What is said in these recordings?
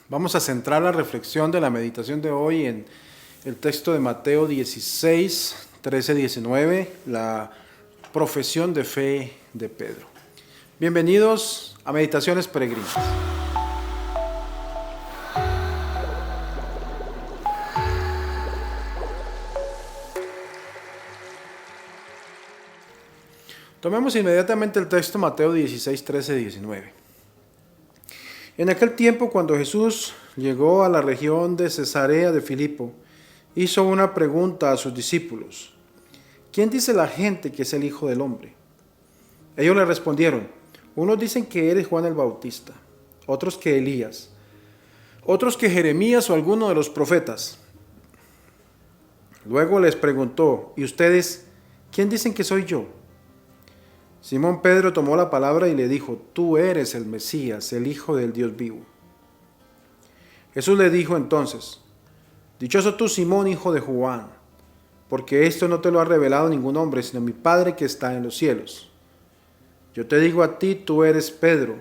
Vamos a centrar la reflexión de la meditación de hoy en el texto de Mateo 16, 13, 19, la profesión de fe de Pedro. Bienvenidos a Meditaciones Peregrinas. Tomemos inmediatamente el texto Mateo 16, 13, 19. En aquel tiempo, cuando Jesús llegó a la región de Cesarea de Filipo, hizo una pregunta a sus discípulos: ¿quién dice la gente que es el Hijo del Hombre? Ellos le respondieron: unos dicen que eres Juan el Bautista, otros que Elías, otros que Jeremías o alguno de los profetas. Luego les preguntó: ¿y ustedes quién dicen que soy yo? Simón Pedro tomó la palabra y le dijo: tú eres el Mesías, el Hijo del Dios vivo. Jesús le dijo entonces: dichoso tú, Simón, hijo de Juan, porque esto no te lo ha revelado ningún hombre, sino mi Padre que está en los cielos. Yo te digo a ti, tú eres Pedro,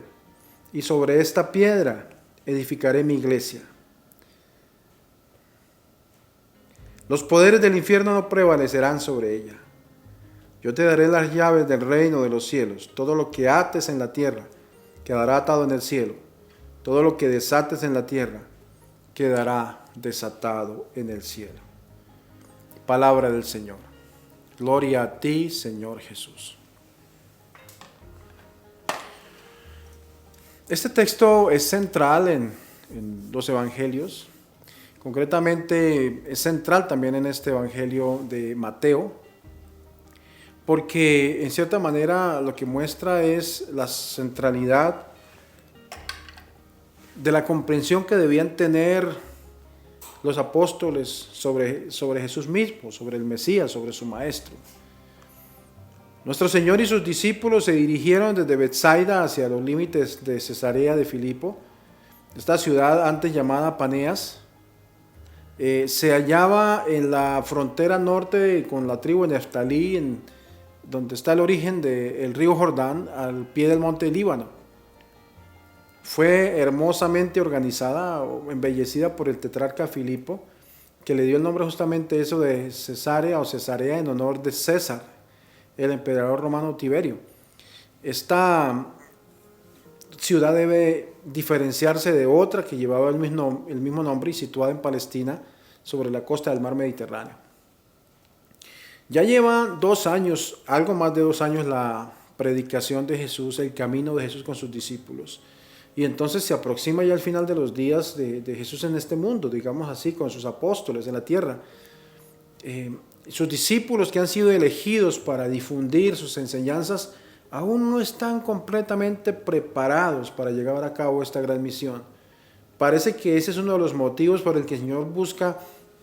y sobre esta piedra edificaré mi iglesia. Los poderes del infierno no prevalecerán sobre ella. Yo te daré las llaves del reino de los cielos. Todo lo que ates en la tierra quedará atado en el cielo. Todo lo que desates en la tierra quedará desatado en el cielo. Palabra del Señor. Gloria a ti, Señor Jesús. Este texto es central en los evangelios. Concretamente es central también en este evangelio de Mateo, porque en cierta manera lo que muestra es la centralidad de la comprensión que debían tener los apóstoles sobre Jesús mismo, sobre el Mesías, sobre su Maestro. Nuestro Señor y sus discípulos se dirigieron desde Betsaida hacia los límites de Cesarea de Filipo. Esta ciudad, antes llamada Paneas, se hallaba en la frontera norte con la tribu de Neftalí, donde está el origen del río Jordán, al pie del monte Líbano. Fue hermosamente organizada o embellecida por el tetrarca Filipo, que le dio el nombre justamente eso de Cesarea o Cesarea en honor de César, el emperador romano Tiberio. Esta ciudad debe diferenciarse de otra que llevaba el mismo nombre y situada en Palestina, sobre la costa del mar Mediterráneo. Ya lleva 2 años, algo más de 2 años, la predicación de Jesús, el camino de Jesús con sus discípulos. Y entonces se aproxima ya el final de los días de Jesús en este mundo, digamos así, con sus apóstoles en la tierra. Sus discípulos que han sido elegidos para difundir sus enseñanzas aún no están completamente preparados para llevar a cabo esta gran misión. Parece que ese es uno de los motivos por el que el Señor busca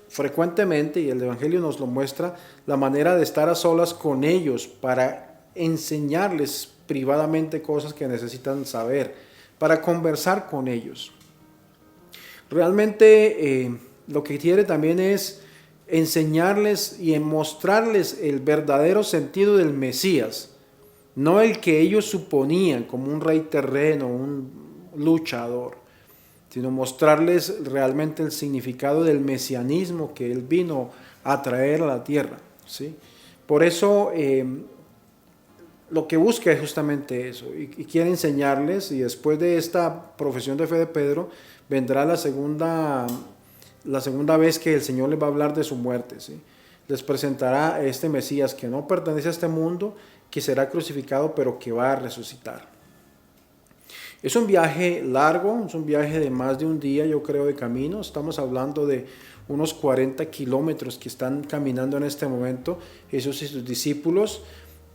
frecuentemente, y el Evangelio nos lo muestra, la manera de estar a solas con ellos para enseñarles privadamente cosas que necesitan saber, para conversar con ellos. Realmente lo que quiere también es enseñarles y mostrarles el verdadero sentido del Mesías, no el que ellos suponían como un rey terreno, un luchador, sino mostrarles realmente el significado del mesianismo que Él vino a traer a la tierra, ¿sí? Por eso lo que busca es justamente eso, y quiere enseñarles, y después de esta profesión de fe de Pedro, vendrá la segunda vez que el Señor les va a hablar de su muerte, ¿sí? Les presentará este Mesías que no pertenece a este mundo, que será crucificado, pero que va a resucitar. Es un viaje largo, es un viaje de más de un día, yo creo, de camino. Estamos hablando de unos 40 kilómetros que están caminando en este momento Jesús y sus discípulos,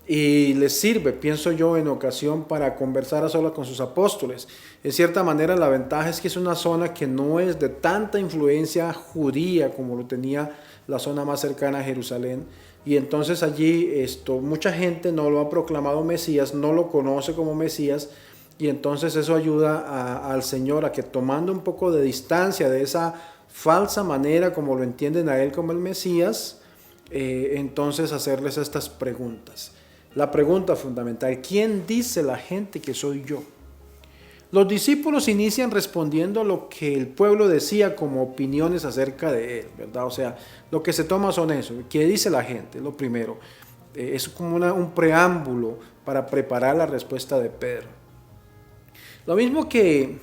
y les sirve, pienso yo, en ocasión para conversar a solas con sus apóstoles. En cierta manera, la ventaja es que es una zona que no es de tanta influencia judía como lo tenía la zona más cercana a Jerusalén, y entonces allí mucha gente no lo ha proclamado Mesías, no lo conoce como Mesías. Y entonces eso ayuda al Señor a que, tomando un poco de distancia de esa falsa manera como lo entienden a Él como el Mesías, entonces hacerles estas preguntas. La pregunta fundamental: ¿quién dice la gente que soy yo? Los discípulos inician respondiendo lo que el pueblo decía como opiniones acerca de él, ¿verdad? O sea, lo que se toma son eso, ¿qué dice la gente? Lo primero. Es como un preámbulo para preparar la respuesta de Pedro. Lo mismo que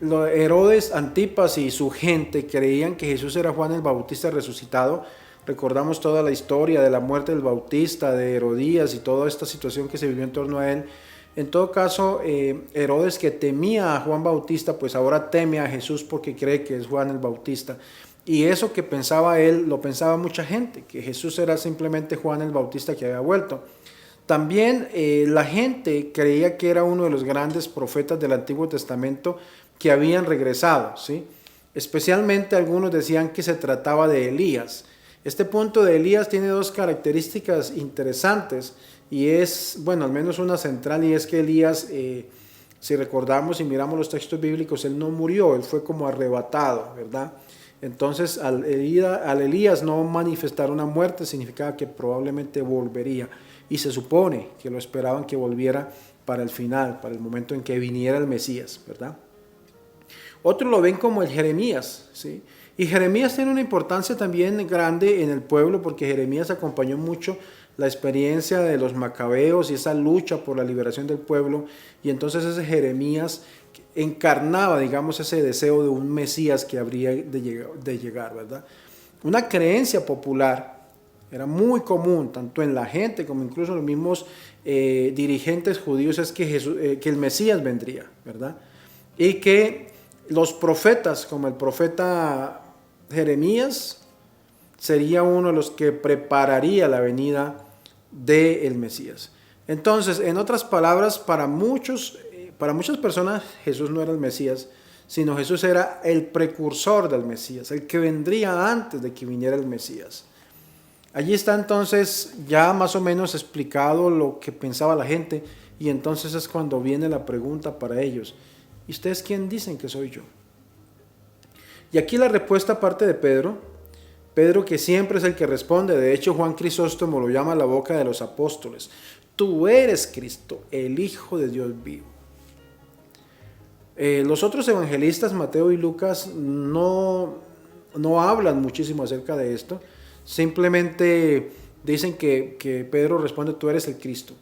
Herodes Antipas y su gente creían que Jesús era Juan el Bautista resucitado. Recordamos toda la historia de la muerte del Bautista, de Herodías y toda esta situación que se vivió en torno a él. En todo caso, Herodes, que temía a Juan Bautista, pues ahora teme a Jesús porque cree que es Juan el Bautista. Y eso que pensaba él, lo pensaba mucha gente, que Jesús era simplemente Juan el Bautista que había vuelto. También la gente creía que era uno de los grandes profetas del Antiguo Testamento que habían regresado, ¿sí? Especialmente algunos decían que se trataba de Elías. Este punto de Elías tiene dos características interesantes y es, bueno, al menos una central, y es que Elías, si recordamos y miramos los textos bíblicos, él no murió, él fue como arrebatado, ¿verdad? Entonces, al Elías no manifestar una muerte significaba que probablemente volvería, y se supone que lo esperaban que volviera para el final, para el momento en que viniera el Mesías, ¿verdad? Otros lo ven como el Jeremías, ¿sí? Y Jeremías tiene una importancia también grande en el pueblo porque Jeremías acompañó mucho la experiencia de los macabeos y esa lucha por la liberación del pueblo, y entonces ese Jeremías encarnaba, digamos, ese deseo de un Mesías que habría de llegar, ¿verdad? Una creencia popular era muy común, tanto en la gente como incluso los mismos dirigentes judíos, es que el Mesías vendría, ¿verdad? Y que los profetas, como el profeta Jeremías, sería uno de los que prepararía la venida del Mesías. Entonces, en otras palabras, para muchas personas Jesús no era el Mesías, sino Jesús era el precursor del Mesías, el que vendría antes de que viniera el Mesías. Allí está entonces ya más o menos explicado lo que pensaba la gente, y entonces es cuando viene la pregunta para ellos: ¿y ustedes quién dicen que soy yo? Y aquí la respuesta parte de Pedro, que siempre es el que responde. De hecho, Juan Crisóstomo lo llama la boca de los apóstoles. Tú eres Cristo, el Hijo de Dios vivo. Los otros evangelistas, Mateo y Lucas, no hablan muchísimo acerca de esto. Simplemente dicen que Pedro responde: tú eres el Cristo.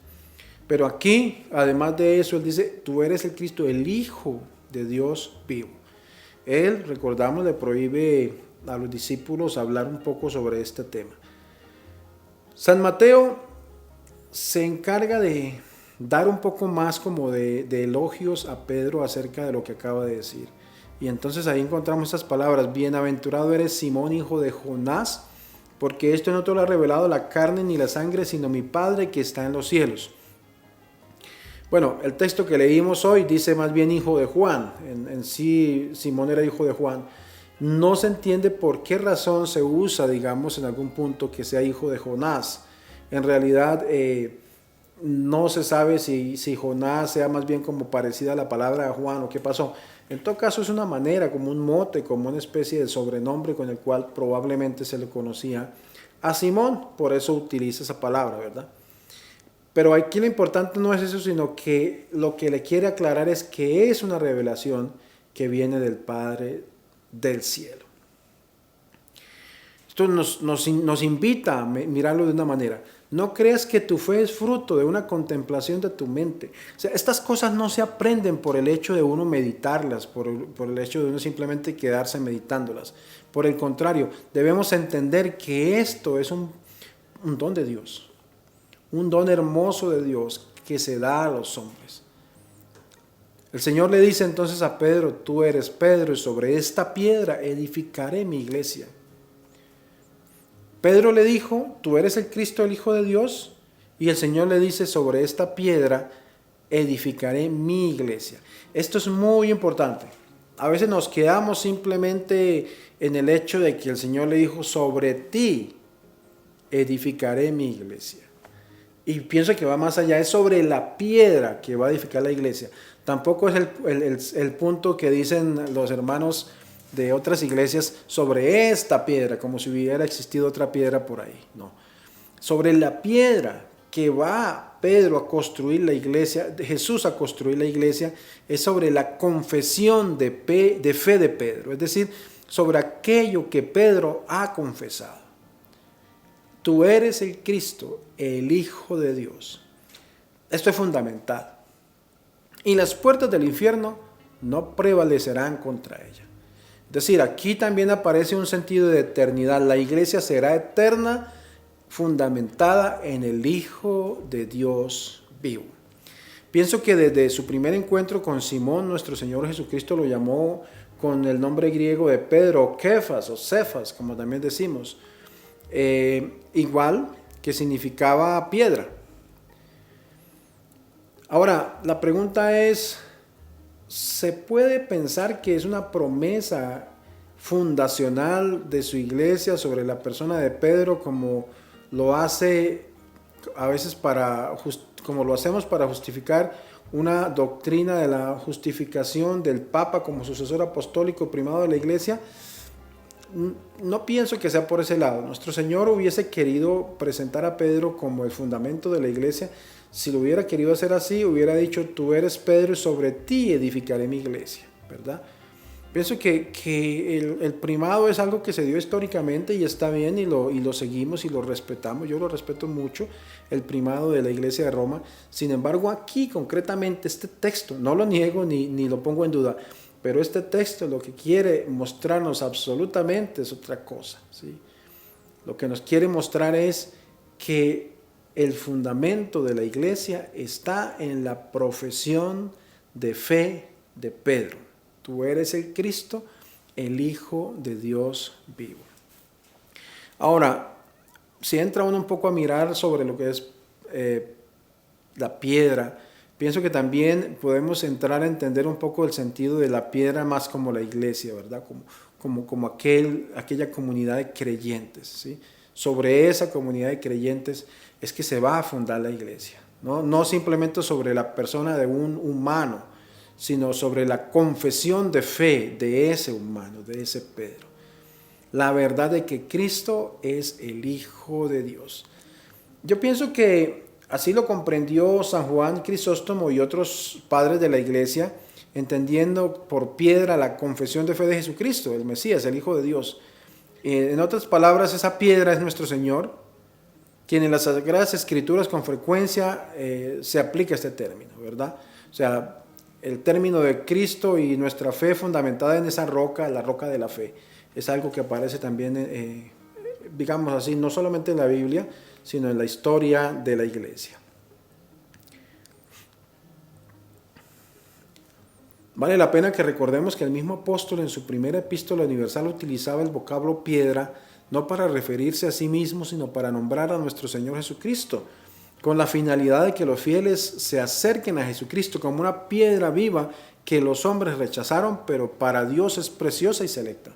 Pero aquí, además de eso, él dice: tú eres el Cristo, el Hijo de Dios vivo. Él, recordamos, le prohíbe a los discípulos hablar un poco sobre este tema. San Mateo se encarga de dar un poco más como de elogios a Pedro acerca de lo que acaba de decir. Y entonces ahí encontramos estas palabras: bienaventurado eres Simón, hijo de Jonás, porque esto no te lo ha revelado la carne ni la sangre, sino mi Padre que está en los cielos. Bueno, el texto que leímos hoy dice más bien hijo de Juan. En sí, Simón era hijo de Juan. No se entiende por qué razón se usa, digamos, en algún punto que sea hijo de Jonás. En realidad, no se sabe si Jonás sea más bien como parecida a la palabra de Juan o qué pasó. En todo caso, es una manera, como un mote, como una especie de sobrenombre con el cual probablemente se le conocía a Simón. Por eso utiliza esa palabra, ¿verdad? Pero aquí lo importante no es eso, sino que lo que le quiere aclarar es que es una revelación que viene del Padre del cielo. Esto nos invita a mirarlo de una manera. No creas que tu fe es fruto de una contemplación de tu mente. O sea, estas cosas no se aprenden por el hecho de uno meditarlas, por el hecho de uno simplemente quedarse meditándolas. Por el contrario, debemos entender que esto es un don de Dios. Un don hermoso de Dios que se da a los hombres. El Señor le dice entonces a Pedro: tú eres Pedro, y sobre esta piedra edificaré mi iglesia. Pedro le dijo: tú eres el Cristo, el Hijo de Dios. Y el Señor le dice: sobre esta piedra edificaré mi iglesia. Esto es muy importante. A veces nos quedamos simplemente en el hecho de que el Señor le dijo: sobre ti edificaré mi iglesia. Y pienso que va más allá, es sobre la piedra que va a edificar la iglesia. Tampoco es el punto que dicen los hermanos de otras iglesias: sobre esta piedra, como si hubiera existido otra piedra por ahí. No, sobre la piedra que va Pedro a construir la iglesia, Jesús a construir la iglesia, es sobre la confesión de fe de Pedro, es decir, sobre aquello que Pedro ha confesado. Tú eres el Cristo, el Hijo de Dios. Esto es fundamental. Y las puertas del infierno no prevalecerán contra ella. Es decir, aquí también aparece un sentido de eternidad. La iglesia será eterna, fundamentada en el Hijo de Dios vivo. Pienso que desde su primer encuentro con Simón, nuestro Señor Jesucristo lo llamó con el nombre griego de Pedro, o Kefas, o Cefas, como también decimos, igual que significaba piedra. Ahora, la pregunta es, ¿se puede pensar que es una promesa fundacional de su iglesia sobre la persona de Pedro como lo hace a veces como lo hacemos para justificar una doctrina de la justificación del Papa como sucesor apostólico primado de la iglesia? No pienso que sea por ese lado. Nuestro Señor hubiese querido presentar a Pedro como el fundamento de la iglesia. Si lo hubiera querido hacer así, hubiera dicho, tú eres Pedro y sobre ti edificaré mi iglesia, ¿verdad? Pienso que el primado es algo que se dio históricamente y está bien y lo seguimos y lo respetamos. Yo lo respeto mucho, el primado de la iglesia de Roma. Sin embargo, aquí concretamente este texto, no lo niego ni lo pongo en duda, pero este texto lo que quiere mostrarnos absolutamente es otra cosa, ¿sí? Lo que nos quiere mostrar es que el fundamento de la iglesia está en la profesión de fe de Pedro. Tú eres el Cristo, el Hijo de Dios vivo. Ahora, si entra uno un poco a mirar sobre lo que es la piedra, pienso que también podemos entrar a entender un poco el sentido de la piedra más como la iglesia, ¿verdad? Como aquella comunidad de creyentes, ¿sí? Sobre esa comunidad de creyentes es que se va a fundar la iglesia, ¿no? No simplemente sobre la persona de un humano, sino sobre la confesión de fe de ese humano, de ese Pedro. La verdad de que Cristo es el Hijo de Dios. Yo pienso que así lo comprendió San Juan Crisóstomo y otros padres de la iglesia, entendiendo por piedra la confesión de fe de Jesucristo, el Mesías, el Hijo de Dios. En otras palabras, esa piedra es nuestro Señor, quien en las Sagradas Escrituras con frecuencia se aplica este término, ¿verdad? O sea, el término de Cristo y nuestra fe fundamentada en esa roca, la roca de la fe, es algo que aparece también, digamos así, no solamente en la Biblia, sino en la historia de la iglesia. Vale la pena que recordemos que el mismo apóstol en su primera epístola universal utilizaba el vocablo piedra no para referirse a sí mismo, sino para nombrar a nuestro Señor Jesucristo, con la finalidad de que los fieles se acerquen a Jesucristo como una piedra viva que los hombres rechazaron, pero para Dios es preciosa y selecta,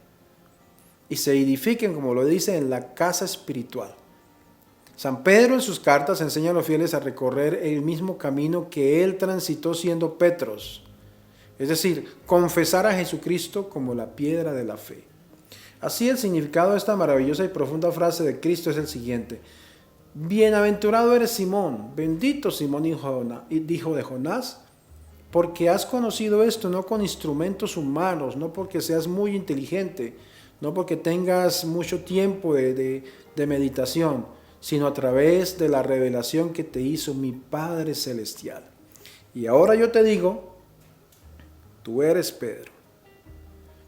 y se edifiquen, como lo dice, en la casa espiritual. San Pedro en sus cartas enseña a los fieles a recorrer el mismo camino que él transitó siendo Petros, es decir, confesar a Jesucristo como la piedra de la fe. Así el significado de esta maravillosa y profunda frase de Cristo es el siguiente: bienaventurado eres Simón, bendito Simón hijo de Jonás, porque has conocido esto no con instrumentos humanos, no porque seas muy inteligente, no porque tengas mucho tiempo de meditación, sino a través de la revelación que te hizo mi Padre Celestial. Y ahora yo te digo, tú eres Pedro,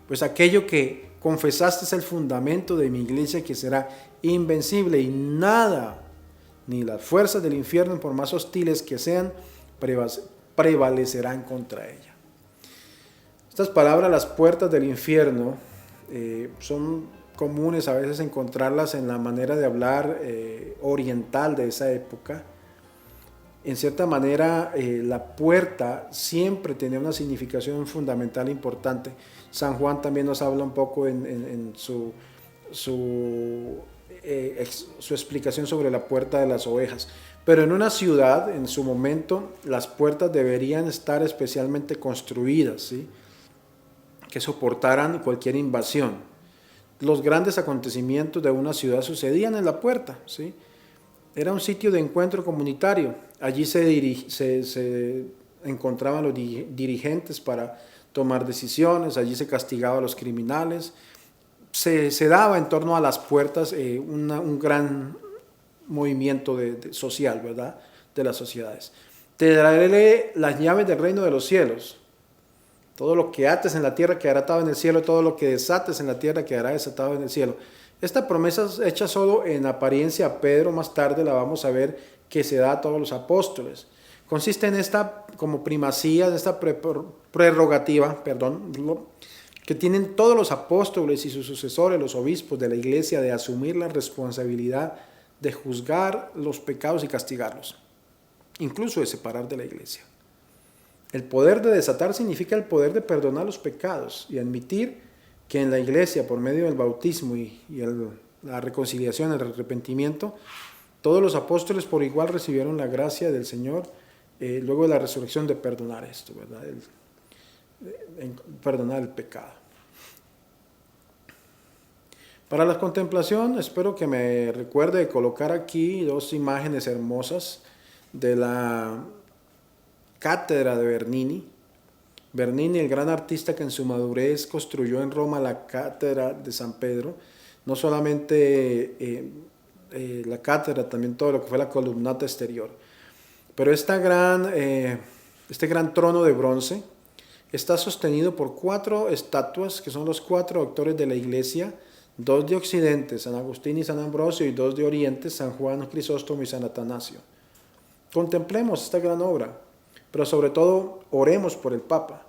pues aquello que confesaste es el fundamento de mi iglesia que será invencible y nada, ni las fuerzas del infierno, por más hostiles que sean, prevalecerán contra ella. Estas palabras, las puertas del infierno, son comunes a veces encontrarlas en la manera de hablar oriental de esa época. En cierta manera, la puerta siempre tenía una significación fundamental importante. San Juan también nos habla un poco en su explicación sobre la puerta de las ovejas. Pero en una ciudad, en su momento, las puertas deberían estar especialmente construidas, ¿sí?, que soportaran cualquier invasión. Los grandes acontecimientos de una ciudad sucedían en la puerta, ¿sí? Era un sitio de encuentro comunitario. Allí se encontraban los dirigentes para tomar decisiones, allí se castigaba a los criminales. Se daba en torno a las puertas un gran movimiento social, ¿verdad? De las sociedades. Te daré las llaves del reino de los cielos. Todo lo que ates en la tierra quedará atado en el cielo, todo lo que desates en la tierra quedará desatado en el cielo. Esta promesa es hecha solo en apariencia a Pedro, más tarde la vamos a ver que se da a todos los apóstoles. Consiste en esta como primacía, en esta prerrogativa, que tienen todos los apóstoles y sus sucesores, los obispos de la iglesia, de asumir la responsabilidad de juzgar los pecados y castigarlos, incluso de separar de la iglesia. El poder de desatar significa el poder de perdonar los pecados y admitir que en la iglesia, por medio del bautismo y la reconciliación, el arrepentimiento, todos los apóstoles por igual recibieron la gracia del Señor luego de la resurrección de perdonar esto, ¿verdad? Perdonar el pecado. Para la contemplación, espero que me recuerde colocar aquí dos imágenes hermosas de la cátedra de Bernini. Bernini, el gran artista que en su madurez construyó en Roma la cátedra de San Pedro, no solamente la cátedra, también todo lo que fue la columnata exterior. Pero este gran trono de bronce está sostenido por 4 estatuas, que son los 4 doctores de la iglesia, 2 de Occidente, San Agustín y San Ambrosio, y 2 de Oriente, San Juan Crisóstomo y San Atanasio. Contemplemos esta gran obra, pero sobre todo oremos por el Papa,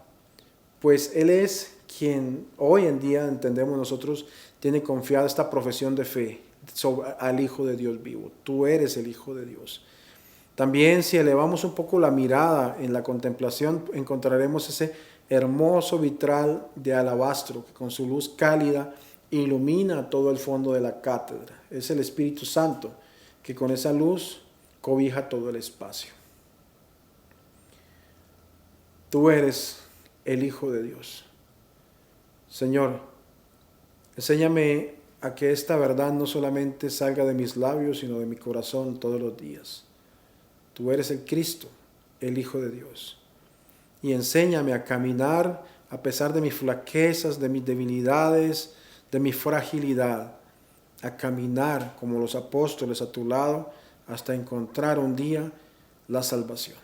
pues él es quien hoy en día, entendemos nosotros, tiene confiada esta profesión de fe al Hijo de Dios vivo. Tú eres el Hijo de Dios. También si elevamos un poco la mirada en la contemplación, encontraremos ese hermoso vitral de alabastro que con su luz cálida ilumina todo el fondo de la cátedra. Es el Espíritu Santo que con esa luz cobija todo el espacio. Tú eres el Hijo de Dios. Señor, enséñame a que esta verdad no solamente salga de mis labios, sino de mi corazón todos los días. Tú eres el Cristo, el Hijo de Dios. Y enséñame a caminar a pesar de mis flaquezas, de mis debilidades, de mi fragilidad, a caminar como los apóstoles a tu lado hasta encontrar un día la salvación.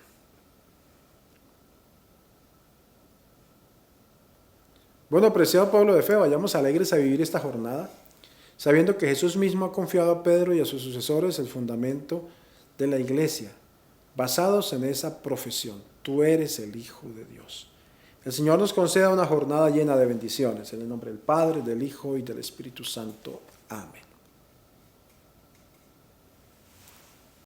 Bueno, apreciado pueblo de fe, vayamos alegres a vivir esta jornada, sabiendo que Jesús mismo ha confiado a Pedro y a sus sucesores el fundamento de la iglesia, basados en esa profesión. Tú eres el Hijo de Dios. El Señor nos conceda una jornada llena de bendiciones. En el nombre del Padre, del Hijo y del Espíritu Santo. Amén.